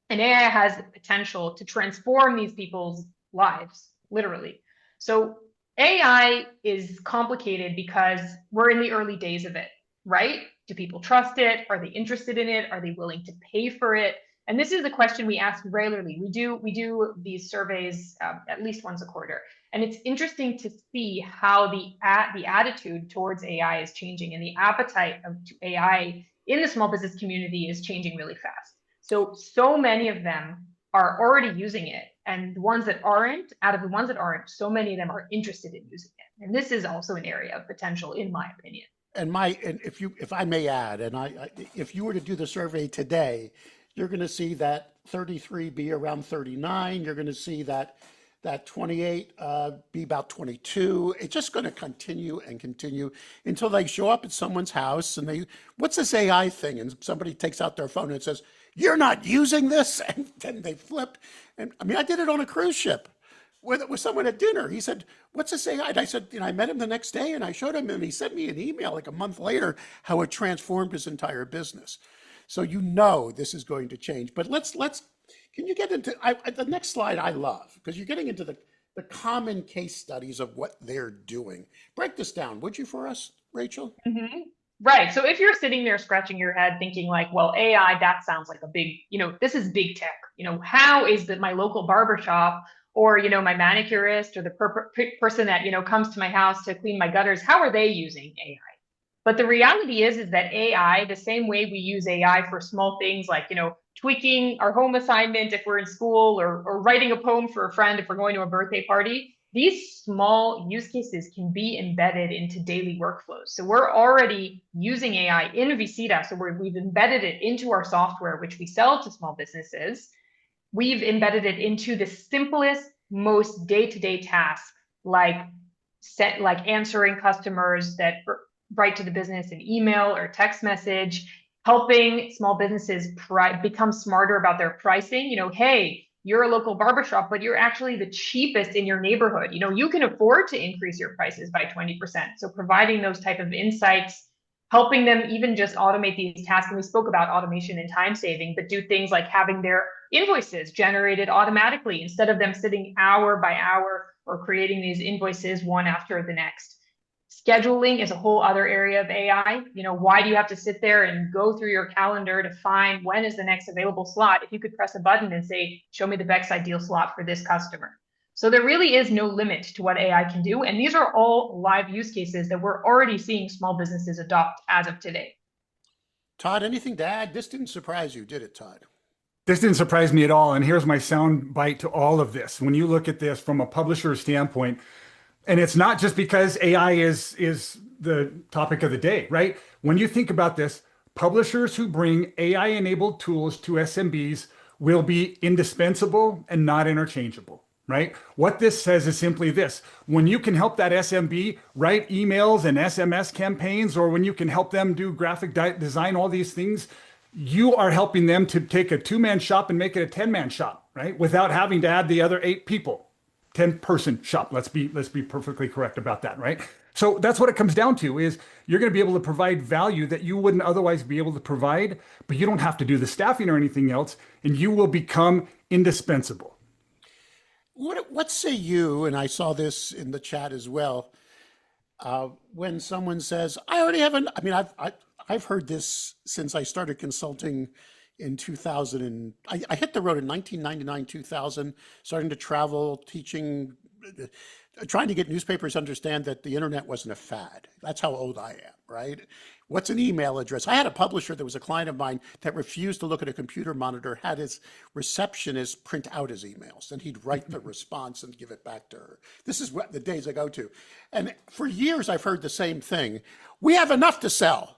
and AI has the potential to transform these people's lives, literally. So AI is complicated because we're in the early days of it, right? Do people trust it? Are they interested in it? Are they willing to pay for it? And this is the question we ask regularly. We do these surveys at least once a quarter. And it's interesting to see how the attitude towards AI is changing, and the appetite to AI in the small business community is changing really fast. So many of them are already using it. And the ones that aren't, out of the ones that aren't, so many of them are interested in using it. And this is also an area of potential, in my opinion. And if I may add, if you were to do the survey today, you're going to see that 33 be around 39. You're going to see that 28 be about 22. It's just going to continue and continue until they show up at someone's house and what's this AI thing? And somebody takes out their phone and says, "You're not using this," and then they flip. And I mean, I did it on a cruise ship with someone at dinner. He said, "What's this AI?" And I said, I met him the next day and I showed him, and he sent me an email like a month later how it transformed his entire business. So this is going to change. But can you get into the next slide? I love, because you're getting into the common case studies of what they're doing. Break this down, would you, for us, Rachel? Mm-hmm. Right. So if you're sitting there scratching your head thinking like, well, AI, that sounds like a big, this is big tech. How is that my local barbershop or, my manicurist or the person that, comes to my house to clean my gutters, how are they using AI? But the reality is that AI, the same way we use AI for small things like, tweaking our home assignment if we're in school, or writing a poem for a friend if we're going to a birthday party, these small use cases can be embedded into daily workflows. So we're already using AI in Visita. So we've embedded it into our software, which we sell to small businesses. We've embedded it into the simplest, most day-to-day tasks, like answering customers that write to the business an email or text message, helping small businesses become smarter about their pricing. Hey, you're a local barbershop, but you're actually the cheapest in your neighborhood. You can afford to increase your prices by 20%. So providing those type of insights, helping them even just automate these tasks. And we spoke about automation and time saving, but do things like having their invoices generated automatically instead of them sitting hour by hour or creating these invoices one after the next. Scheduling is a whole other area of AI. Why do you have to sit there and go through your calendar to find when is the next available slot if you could press a button and say, show me the best ideal slot for this customer? So there really is no limit to what AI can do. And these are all live use cases that we're already seeing small businesses adopt as of today. Todd, anything to add? This didn't surprise you, did it, Todd? This didn't surprise me at all. And here's my sound bite to all of this. When you look at this from a publisher standpoint, and it's not just because AI is the topic of the day, right? When you think about this, publishers who bring AI-enabled tools to SMBs will be indispensable and not interchangeable, right? What this says is simply this: when you can help that SMB write emails and SMS campaigns, or when you can help them do graphic design, all these things, you are helping them to take a 2-man shop and make it a 10-man shop, right? Without having to add the other 8 people. 10-person shop. Let's be perfectly correct about that, right? So that's what it comes down to, is you're going to be able to provide value that you wouldn't otherwise be able to provide, but you don't have to do the staffing or anything else, and you will become indispensable. What say you, and I saw this in the chat as well, when someone says, I already have I mean, I've heard this since I started consulting in 2000, and I hit the road in 1999, 2000, starting to travel, teaching, trying to get newspapers to understand that the internet wasn't a fad. That's how old I am, right? What's an email address? I had a publisher that was a client of mine that refused to look at a computer monitor, had his receptionist print out his emails, and he'd write the response and give it back to her. This is what the days I go to. And for years, I've heard the same thing. We have enough to sell.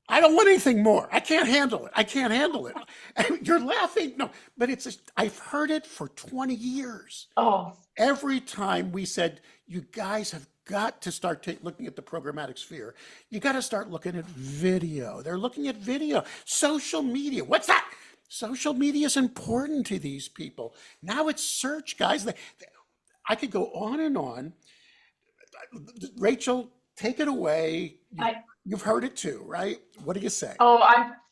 I don't want anything more. I can't handle it. I can't handle it. And you're laughing. No, but I've heard it for 20 years. Oh, Every time we said, you guys have got to start looking at the programmatic sphere. You got to start looking at video. They're looking at video. Social media. What's that? Social media is important to these people. Now it's search, guys. I could go on and on. Rachel, take it away. You've heard it too, right? What do you say? Oh,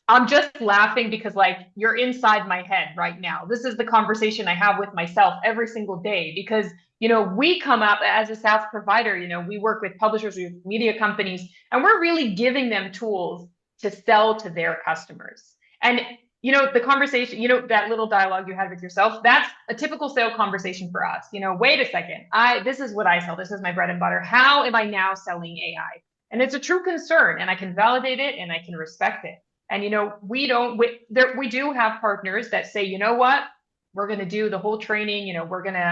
I'm just laughing because like you're inside my head right now. This is the conversation I have with myself every single day because, we come up as a SaaS provider, we work with publishers, with media companies, and we're really giving them tools to sell to their customers. And, the conversation, that little dialogue you had with yourself, that's a typical sale conversation for us. Wait a second, this is what I sell. This is my bread and butter. How am I now selling AI? And it's a true concern, and I can validate it and I can respect it. And, we do have partners that say, you know what, we're going to do the whole training.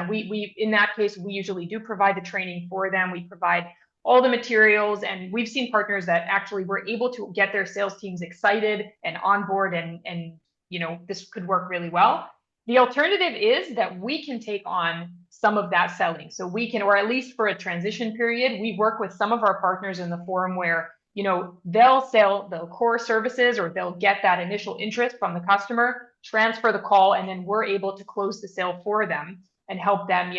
We in that case, we usually do provide the training for them. We provide all the materials, and we've seen partners that actually were able to get their sales teams excited and on board, and this could work really well. The alternative is that we can take on some of that selling. So we can, or at least for a transition period, we work with some of our partners in the forum where, they'll sell the core services, or they'll get that initial interest from the customer, transfer the call, and then we're able to close the sale for them and help them,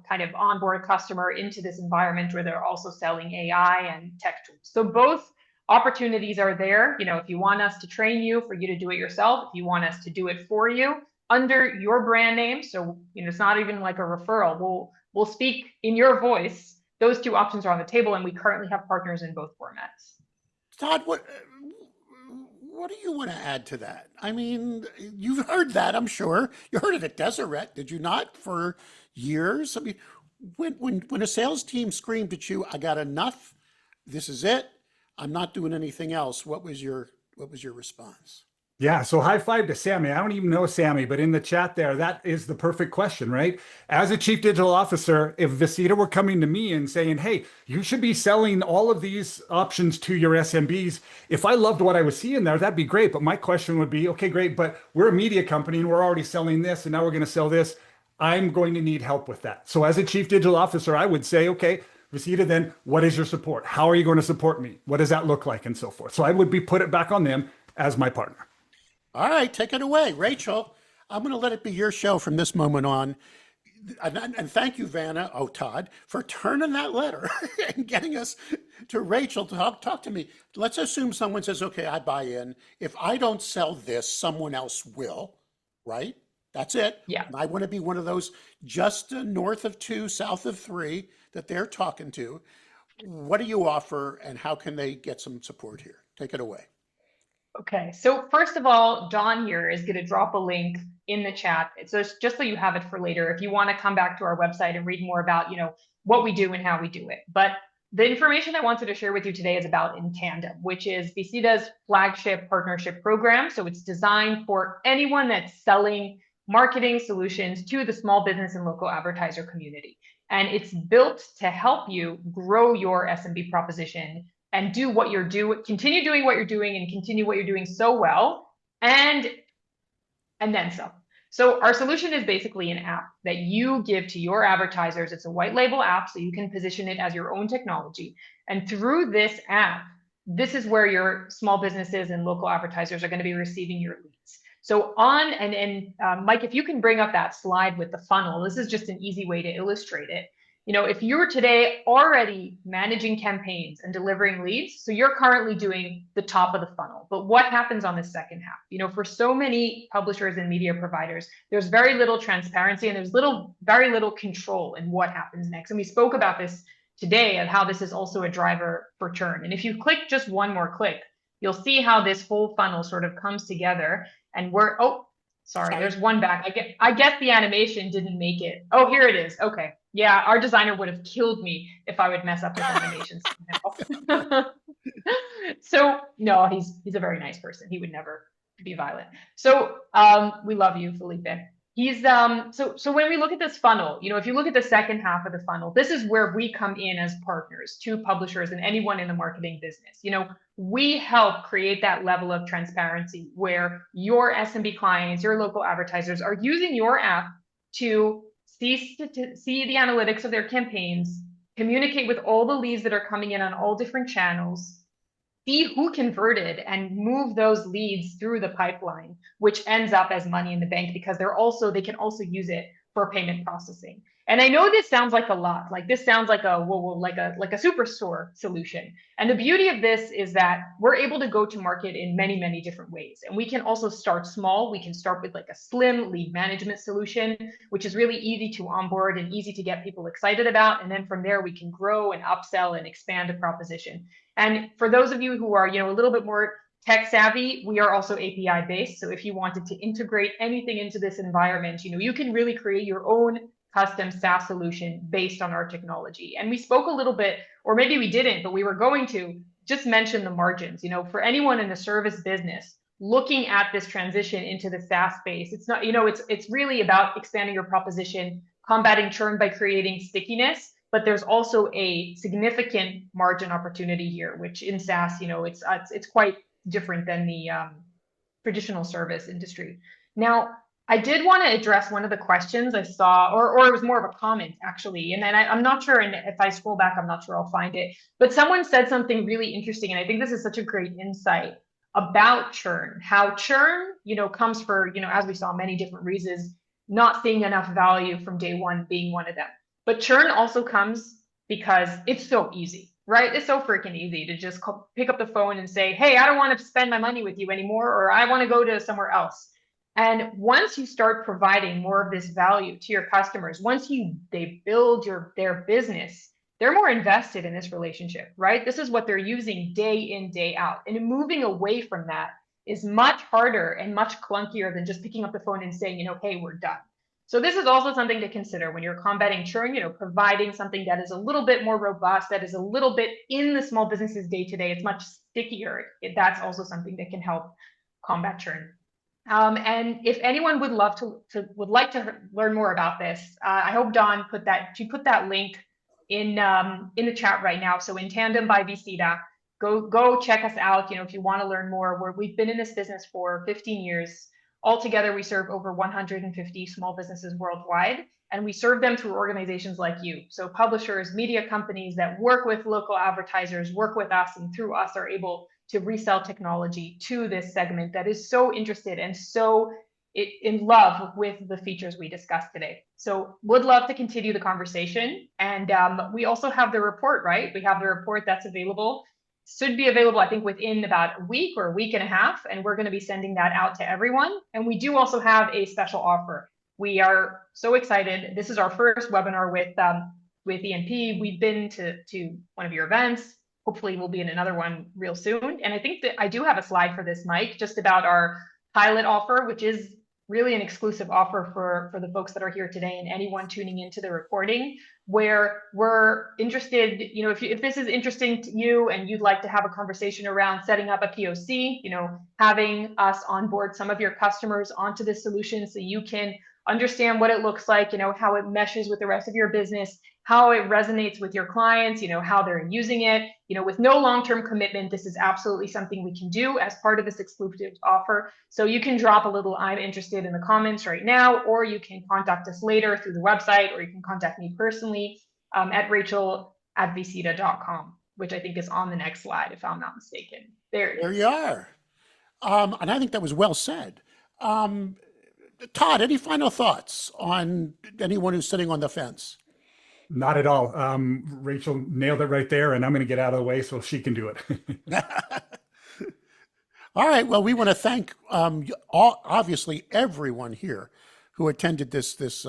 kind of onboard a customer into this environment where they're also selling AI and tech tools. So both opportunities are there. If you want us to train you, for you to do it yourself, if you want us to do it for you under your brand name, so it's not even like a referral, we'll speak in your voice. Those two options are on the table, and we currently have partners in both formats. Todd, what do you want to add to that? I mean, you've heard that, I'm sure. You heard it at Deseret, did you not, for years? I mean, when a sales team screamed at you, I got enough, this is it, I'm not doing anything else, what was your response? Yeah, so high five to Sammy. I don't even know Sammy, but in the chat there, that is the perfect question, right? As a chief digital officer, if Visita were coming to me and saying, hey, you should be selling all of these options to your SMBs, if I loved what I was seeing there, that'd be great. But my question would be, okay, great, but we're a media company and we're already selling this, and now we're going to sell this. I'm going to need help with that. So as a chief digital officer, I would say, okay, Visita, then what is your support? How are you going to support me? What does that look like, and so forth? So I would put it back on them as my partner. All right, take it away. Rachel, I'm going to let it be your show from this moment on. And thank you, Todd, for turning that letter and getting us to Rachel to talk to me. Let's assume someone says, okay, I buy in. If I don't sell this, someone else will, right? That's it. Yeah. And I want to be one of those just north of 2, south of 3 that they're talking to. What do you offer, and how can they get some support here? Take it away. Okay, so first of all, John here is going to drop a link in the chat. So it's just so you have it for later if you want to come back to our website and read more about, what we do and how we do it. But the information I wanted to share with you today is about In Tandem, which is Visita's flagship partnership program. So it's designed for anyone that's selling marketing solutions to the small business and local advertiser community. And it's built to help you grow your SMB proposition and do what you're doing, continue doing what you're doing, and continue what you're doing so well, and then some. So our solution is basically an app that you give to your advertisers. It's a white label app, so you can position it as your own technology. And through this app, this is where your small businesses and local advertisers are going to be receiving your leads. So Mike, if you can bring up that slide with the funnel, this is just an easy way to illustrate it. If you're today already managing campaigns and delivering leads, so you're currently doing the top of the funnel, but what happens on the second half? For so many publishers and media providers, there's very little transparency and there's very little control in what happens next. And we spoke about this today of how this is also a driver for churn. And if you click just one more click, you'll see how this whole funnel sort of comes together. And sorry, there's one back. I guess the animation didn't make it. Oh, here it is. Okay. Yeah, our designer would have killed me if I would mess up his animations somehow. So no, he's a very nice person. He would never be violent. So we love you, Felipe. He's so when we look at this funnel, if you look at the second half of the funnel, this is where we come in as partners to publishers and anyone in the marketing business. We help create that level of transparency where your SMB clients, your local advertisers are using your app to see the analytics of their campaigns, communicate with all the leads that are coming in on all different channels, see who converted and move those leads through the pipeline, which ends up as money in the bank because they can also use it for payment processing. And I know this sounds like a lot, like this sounds like a superstore solution. And the beauty of this is that we're able to go to market in many, many different ways. And we can also start small. We can start with like a slim lead management solution, which is really easy to onboard and easy to get people excited about. And then from there, we can grow and upsell and expand a proposition. And for those of you who are, a little bit more tech savvy, we are also API based. So if you wanted to integrate anything into this environment, you can really create your own custom SaaS solution based on our technology. And we spoke a little bit, or maybe we didn't, but we were going to just mention the margins. For anyone in the service business looking at this transition into the SaaS space, it's not, it's really about expanding your proposition, combating churn by creating stickiness. But there's also a significant margin opportunity here, which in SaaS, it's quite different than the traditional service industry. Now, I did want to address one of the questions I saw, or it was more of a comment actually. And then I'm not sure, and if I scroll back, I'm not sure I'll find it. But someone said something really interesting, and I think this is such a great insight about churn. How churn, comes for, as we saw, many different reasons, not seeing enough value from day one being one of them. But churn also comes because it's so easy, right? It's so freaking easy to just pick up the phone and say, hey, I don't want to spend my money with you anymore, or I want to go to somewhere else. And once you start providing more of this value to your customers, once they build their business, they're more invested in this relationship, right? This is what they're using day in, day out. And moving away from that is much harder and much clunkier than just picking up the phone and saying, hey, we're done. So this is also something to consider when you're combating churn, providing something that is a little bit more robust, that is a little bit in the small businesses day to day. It's much stickier. That's also something that can help combat churn. And if anyone would like to learn more about this, I hope Dawn put that link in the chat right now. So in Tandem by Visita, go check us out. If you want to learn more, we've been in this business for 15 years. Altogether, we serve over 150 small businesses worldwide, and we serve them through organizations like you. So publishers, media companies that work with local advertisers, work with us, and through us are able to resell technology to this segment that is so interested and so in love with the features we discussed today. So would love to continue the conversation. And we also have the report, right? We have the report that's available. Should be available, I think, within about a week or a week and a half. And we're going to be sending that out to everyone. And we do also have a special offer. We are so excited. This is our first webinar with ENP. We've been to one of your events. Hopefully we'll be in another one real soon. And I think that I do have a slide for this, Mike, just about our pilot offer, which is really an exclusive offer for the folks that are here today and anyone tuning into the recording, where we're interested, if this is interesting to you and you'd like to have a conversation around setting up a POC, having us onboard some of your customers onto this solution so you can understand what it looks like, how it meshes with the rest of your business, how it resonates with your clients, how they're using it. With no long-term commitment, this is absolutely something we can do as part of this exclusive offer. So you can drop a little "I'm interested" in the comments right now, or you can contact us later through the website, or you can contact me personally at rachel@visita.com, which I think is on the next slide, if I'm not mistaken. There it There is. you are. And I think that was well said. Todd, any final thoughts on anyone who's sitting on the fence? Not at all. Rachel nailed it right there, and I'm going to get out of the way so she can do it. All right. Well, we want to thank obviously everyone here who attended this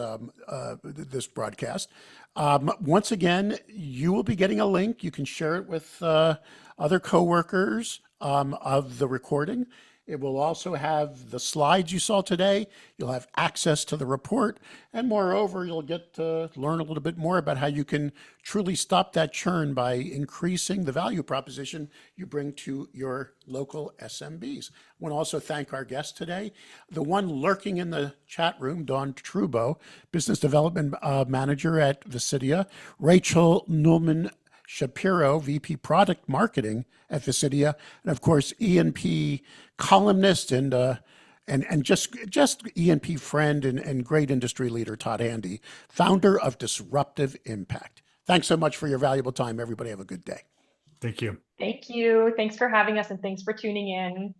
broadcast. Once again, you will be getting a link. You can share it with other coworkers of the recording. It will also have the slides you saw today. You'll have access to the report. And moreover, you'll get to learn a little bit more about how you can truly stop that churn by increasing the value proposition you bring to your local SMBs. I want to also thank our guest today, the one lurking in the chat room, Dawn Trubo, Business Development Manager at Visitia, Rachel Nulman-Schapiro, VP Product Marketing at Visitia, and of course, E&P columnist and just E&P friend and great industry leader, Todd Handy, founder of Disruptive Impact. Thanks so much for your valuable time. Everybody have a good day. Thank you. Thank you. Thanks for having us, and thanks for tuning in.